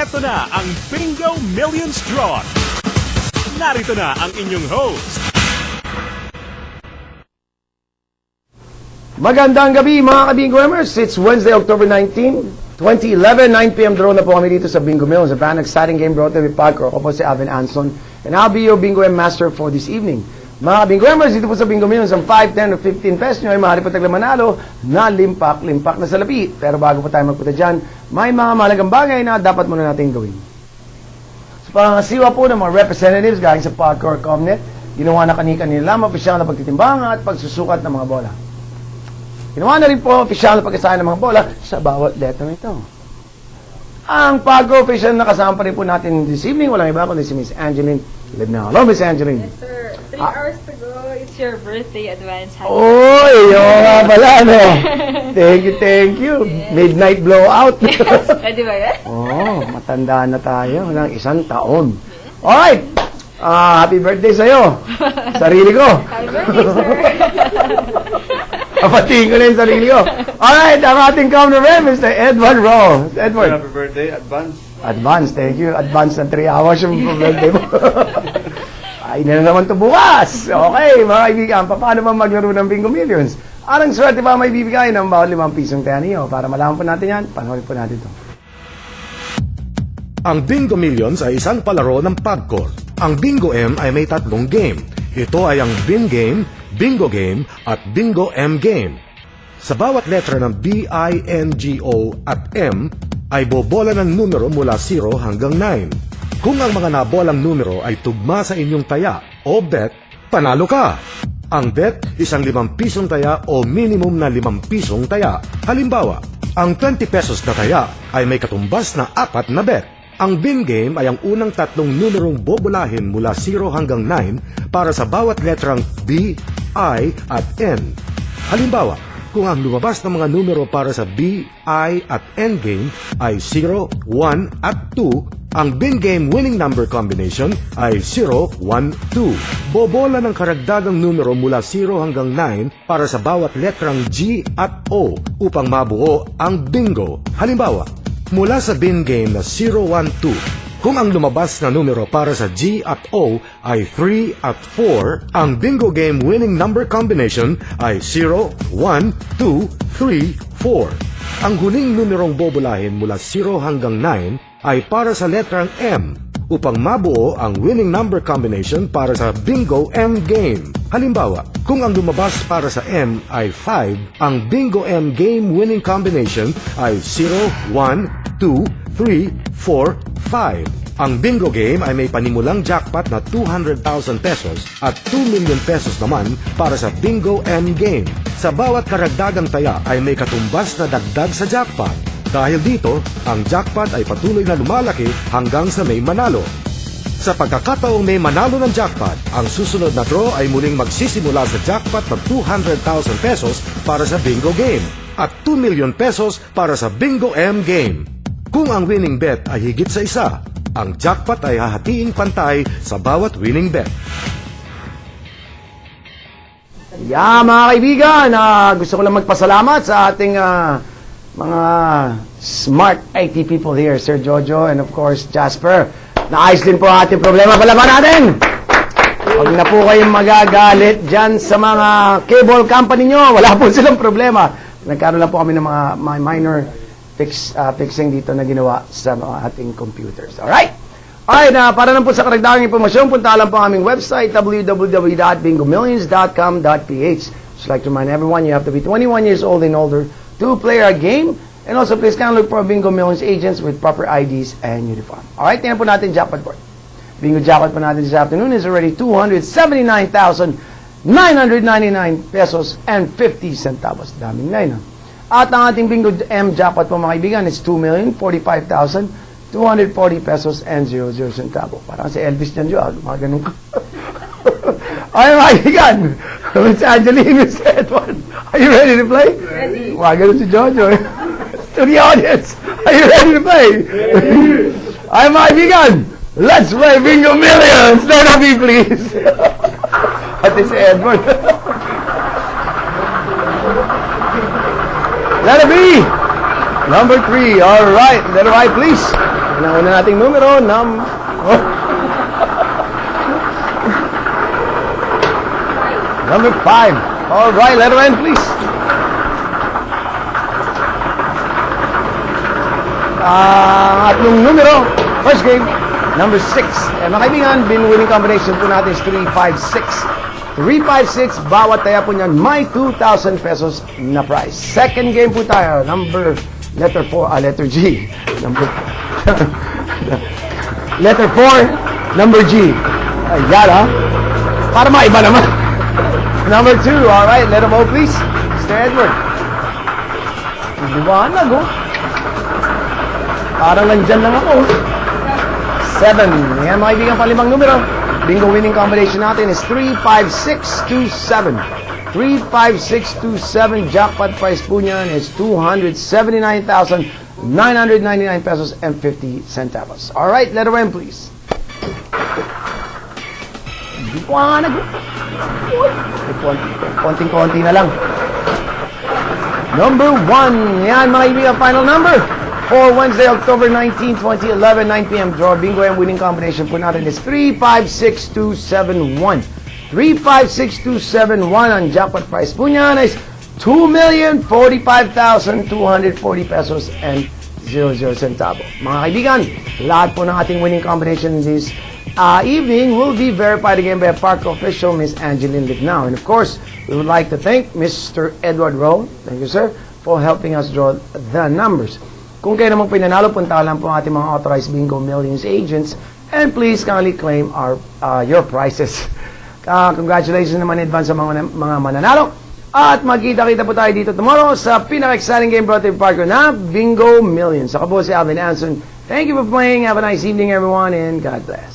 Eto na ang Bingo Millions Draw. Narito na ang inyong host. Magandang gabi mga ka-Bingo members. It's Wednesday, October 19, 2011, 9 p.m. Draw na po kami dito sa Bingo Millions. A brand exciting game brought to you by Pagcor. Ako po si Alvin Anson and I'll be your Bingo M Master for this evening. Mga ka-Bingo members, dito po sa Bingo Millions, ang 5, 10, o 15 pesos nyo ay maaari po tagla manalo na limpak-limpak na salapi. Pero bago po tayo magpunta dyan, may mga mahalagang bagay na dapat muna natin gawin. Sa pangasiwa po ng mga representatives galing sa Pagcor Comnet, ginawa na kani-kanila opisyal na pagtitimbang at pagsusukat ng mga bola. Ginawa na rin po opisyal na pag-asahan ng mga bola sa bawat letter nito. Ang Pagcor official na kasama pa rin po natin this evening, walang iba kundi si Miss Angeline Libnao. Hello, Miss Angeline. Yes, sir. 3 hours to go. It's your birthday advance. Oy, oo nga pala, no? Thank you. Yes. Midnight blowout. Yes. Pwede ba yan? Oo, matanda na tayo. Walang isang taon. Alright. Happy birthday sa'yo. Sarili ko. Happy birthday, sir. Kapatiin ko na yung sarili ko. Alright, ang ating cameraman, Mr. Edward Rowe. Edward. Happy birthday, advance. Advance, thank you. Advance na 3 hours yung birthday mo. Ay, na naman to bukas. Okay, mga kaibigan, paano ba maglaro ng Bingo Millions? Anong swerte pa may bibigay ng bawat 5 pisong taya niyo? Para malaman po natin yan, panoorin po natin ito. Ang Bingo Millions ay isang palaro ng Pagcor. Ang Bingo M ay may 3 game. Ito ay ang Bin Game, Bingo Game, at Bingo M Game. Sa bawat letra ng B, I, N, G, O, at M, ay bobola ng numero mula 0 hanggang 9. Kung ang mga nabolang numero ay tugma sa inyong taya o bet, panalo ka. Ang bet, isang 5 pisong taya o minimum na 5 pisong taya. Halimbawa, ang 20 pesos na taya ay may katumbas na 4 na bet. Ang Bin Game ay ang unang 3 numerong bobolahin mula 0 hanggang 9 para sa bawat letrang B, I, at N. Halimbawa, kung ang lumabas na mga numero para sa B, I, at N game ay 0, 1, at 2, ang Bin Game winning number combination ay 0, 1, 2. Bobola ng karagdagang numero mula 0 hanggang 9 para sa bawat letrang G at O upang mabuo ang bingo. Halimbawa, mula sa Bin Game na 0, 1, 2, kung ang lumabas na numero para sa G at O ay 3 at 4, ang Bingo Game winning number combination ay 0, 1, 2, 3, 4. Ang huling numerong bobolahin mula 0 hanggang 9 ay para sa letrang M upang mabuo ang winning number combination para sa Bingo M Game. Halimbawa, kung ang lumabas para sa M ay 5, ang Bingo M Game winning combination ay 0, 1, 2, 3, 4, 5. Ang Bingo Game ay may panimulang jackpot na 200,000 pesos at 2 million pesos naman para sa Bingo M Game. Sa bawat karagdagang taya ay may katumbas na dagdag sa jackpot. Dahil dito, ang jackpot ay patuloy na lumalaki hanggang sa may manalo. Sa pagkakataong may manalo ng jackpot, ang susunod na draw ay muling magsisimula sa jackpot ng 200,000 pesos para sa Bingo Game at 2 million pesos para sa Bingo M Game. Kung ang winning bet ay higit sa isa, ang jackpot ay hahatiin pantay sa bawat winning bet. Yeah, mga kaibigan, gusto ko lang magpasalamat sa ating mga smart IT people here, Sir Jojo and of course Jasper. Naayos din po ang ating problema. Palaban natin! Huwag na po kayong magagalit dyan sa mga cable company nyo. Wala po silang problema. Nagkaroon lang po kami ng mga minor fixing dito na ginawa sa ating computers. Alright? Alright, para lang po sa karagdagang impormasyon, punta lang po ang aming website, www.bingomillions.com.ph. Just like to remind everyone, you have to be 21 years old and older to play our game. And also, please kind of look for Bingo Millions agents with proper IDs and uniform. Alright, tingnan po natin jackpot board. Bingo jackpot po natin this afternoon is already 279,999 pesos and 50 centavos. Daming 9, At ang ating Bingo M jackpot po mga kaibigan is 2,045,240 pesos and 00 centavo. Parang si Elvis dyan, mga ganun ka. Ay, mga kaibigan, Miss Angeline, Miss Edward, are you ready to play? Ready. Mga ganun si Jojo. To the audience, are you ready to play? Ay, mga kaibigan, let's play Bingo Millions! Don't have me, please. At si Edward. Letter B. Number 3. All right. Letter I, please. Ang una nating numero, number 5. Alright, letter N, please. Atlong numero, first game, number 6. Mga kaibigan, winning combination po natin is 356. 356, bawat taya po niyan, may 2,000 pesos na prize. Second game po tayo, letter G. Letter 4, number G. Ayan ha. Para maiba naman. Number 2, alright, letter O please. Mr. Edward. Liwanag oh. Parang nandyan lang ako. 7. Yan mga kaibigan, palimang numero. Bingo winning combination natin is 35627. 35627. Jackpot prize po niyan is 279,999 pesos and 50 centavos. Alright, letter M please. Liwanag. Konting-konti na lang. Number 1. Yan mga kaibigan, final number. For Wednesday, October 19, 2011, 9 p.m. draw. Bingo M winning combination po natin is 356271. 356271. Ang jackpot prize po niyan is 2,045,240 pesos and 00 centavo. Mga kaibigan, lahat po ng ating winning combination this evening will be verified again by a park official, Miss Angeline Lignao. And of course, we would like to thank Mr. Edward Rowe, thank you sir, for helping us draw the numbers. Kung kayo namang pinanalo, punta lang po ang ating mga authorized Bingo Millions agents and please kindly claim your prizes. Congratulations naman in advance sa mga mananalo. At magkita-kita po tayo dito tomorrow sa pinaka-exciting game brought to you Parker na Bingo Millions. Ako po si Alvin Anson. Thank you for playing. Have a nice evening everyone and God bless.